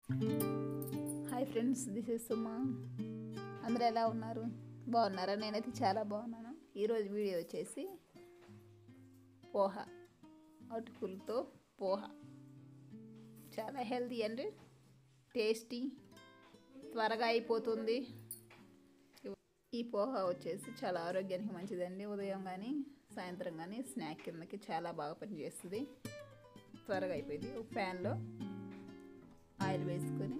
Hi friends, this is సుమా. అందరూ ఎలా ఉన్నారు? బాగున్నారా? నేనైతే చాలా బాగున్నాను. ఈరోజు వీడియో వచ్చేసి పోహా, అటుకులతో పోహా. చాలా హెల్తీ అండ్ టేస్టీ, త్వరగా అయిపోతుంది. ఈ పోహా వచ్చేసి చాలా ఆరోగ్యానికి మంచిదండి. ఉదయం కానీ సాయంత్రం కానీ స్నాక్ కిందకి చాలా బాగా పనిచేస్తుంది. త్వరగా అయిపోయింది. ఒక ప్యాన్లో ఆయిల్ వేసుకొని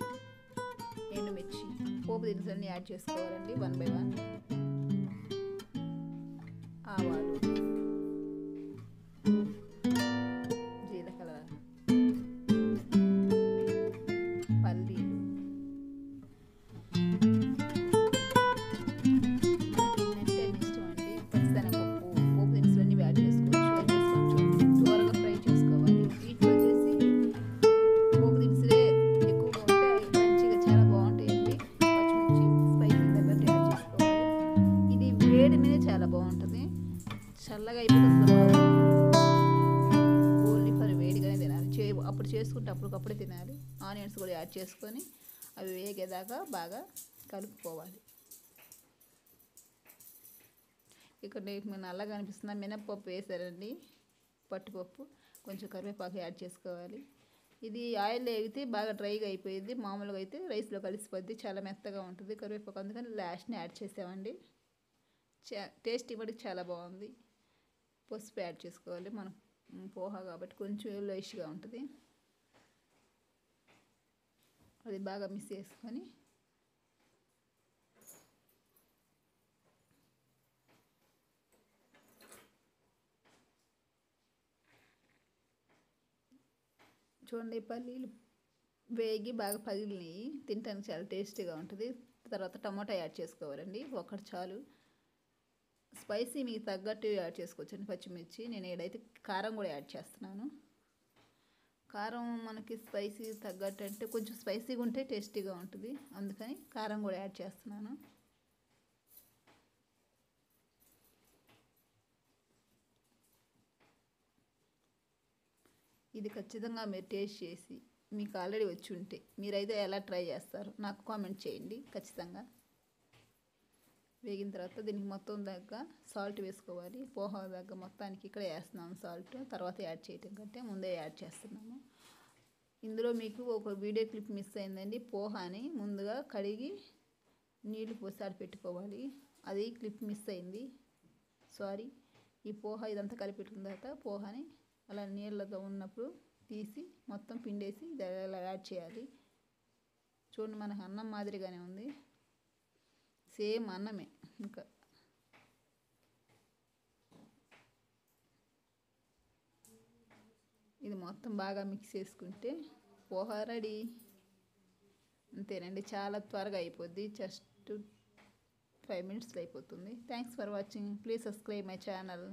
ఎండుమిర్చి, పోపు దినుసులన్నీ యాడ్ చేసుకోవాలండి 1 by 1. ఆవాలు, జీలకర్ర, పల్లీలు, ఇష్టం అండి పచ్చిశనగపప్పు, పోపు దినుసులన్నీ యాడ్ చేసుకోవచ్చు. త్వరగా ఫ్రై చేసుకోవాలి. వీటిలో వచ్చేసి పోపు దినుసులే ఎక్కువగా ఉంటే మంచిగా చాలా బాగుంటాయండి. పచ్చిమిర్చి స్పైసీ తగ్గట్టు యాడ్ చేసుకోవాలి. ఇది వేడి మీద చాలా బాగుంటుంది. చల్లగా అయిపోతుంది. ఓన్లీ ఫర్ వేడిగానే తినాలి. అప్పుడు చేసుకుంటే అప్పటికప్పుడే తినాలి. ఆనియన్స్ కూడా యాడ్ చేసుకొని అవి వేగేదాకా బాగా కలుపుకోవాలి. ఇక్కడ మీకు నల్లగా అనిపిస్తున్న మినప్పప్పు వేసారండి, పట్టుపప్పు, కొంచెం కరివేపాకు యాడ్ చేసుకోవాలి. ఇది ఆయిల్ వేగితే బాగా డ్రైగా అయిపోయింది. మామూలుగా అయితే రైస్లో కలిసిపోద్ది, చాలా మెత్తగా ఉంటుంది కరివేపాకు. అందుకని లాస్ట్ని యాడ్ చేసామండి. టేస్ట్ ఇవ్వడానికి చాలా బాగుంది. పసుపు యాడ్ చేసుకోవాలి. మనం పోహా కాబట్టి కొంచెం ఎల్లోయిష్గా ఉంటుంది. అది బాగా మిక్స్ చేసుకొని చూడండి, పల్లీలు వేగి బాగా పగిలినాయి. తినడానికి చాలా టేస్టీగా ఉంటుంది. తర్వాత టమాటా యాడ్ చేసుకోవాలండి, ఒకటి చాలు. స్పైసీ మీకు తగ్గట్టు యాడ్ చేసుకోవచ్చండి. పచ్చిమిర్చి, నేను ఏడైతే కారం కూడా యాడ్ చేస్తున్నాను. కారం మనకి స్పైసీ తగ్గట్టు అంటే కొంచెం స్పైసీగా ఉంటే టేస్టీగా ఉంటుంది. అందుకని కారం కూడా యాడ్ చేస్తున్నాను. ఇది ఖచ్చితంగా మీరు టేస్ట్ చేసి మీకు ఆల్రెడీ వచ్చి ఉంటే మీరైతే ఎలా ట్రై చేస్తారు నాకు కామెంట్ చేయండి. ఖచ్చితంగా వేగిన తర్వాత దీనికి మొత్తం దగ్గర సాల్ట్ వేసుకోవాలి. పోహా దగ్గర మొత్తానికి ఇక్కడ వేస్తున్నాము సాల్ట్. తర్వాత యాడ్ చేయటం కంటే ముందే యాడ్ చేస్తున్నాము. ఇందులో మీకు ఒక వీడియో క్లిప్ మిస్ అయిందండి. పోహాని ముందుగా కడిగి నీళ్లు పోసి ఆడ పెట్టుకోవాలి. అది క్లిప్ మిస్ అయింది, సారీ. ఈ పోహా ఇదంతా కలిపెట్టుకున్న తర్వాత పోహాని అలా నీళ్ళతో ఉన్నప్పుడు తీసి మొత్తం పిండేసి ఇలా యాడ్ చేయాలి. చూడండి, మనకు అన్నం మాదిరిగానే ఉంది, సేమ్ అన్నమే. ఇంకా ఇది మొత్తం బాగా మిక్స్ చేసుకుంటే పోహా రెడీ. అంతేనండి, చాలా త్వరగా అయిపోద్ది. జస్ట్ 5 minutesలో అయిపోతుంది. Thanks for watching. Please subscribe my channel.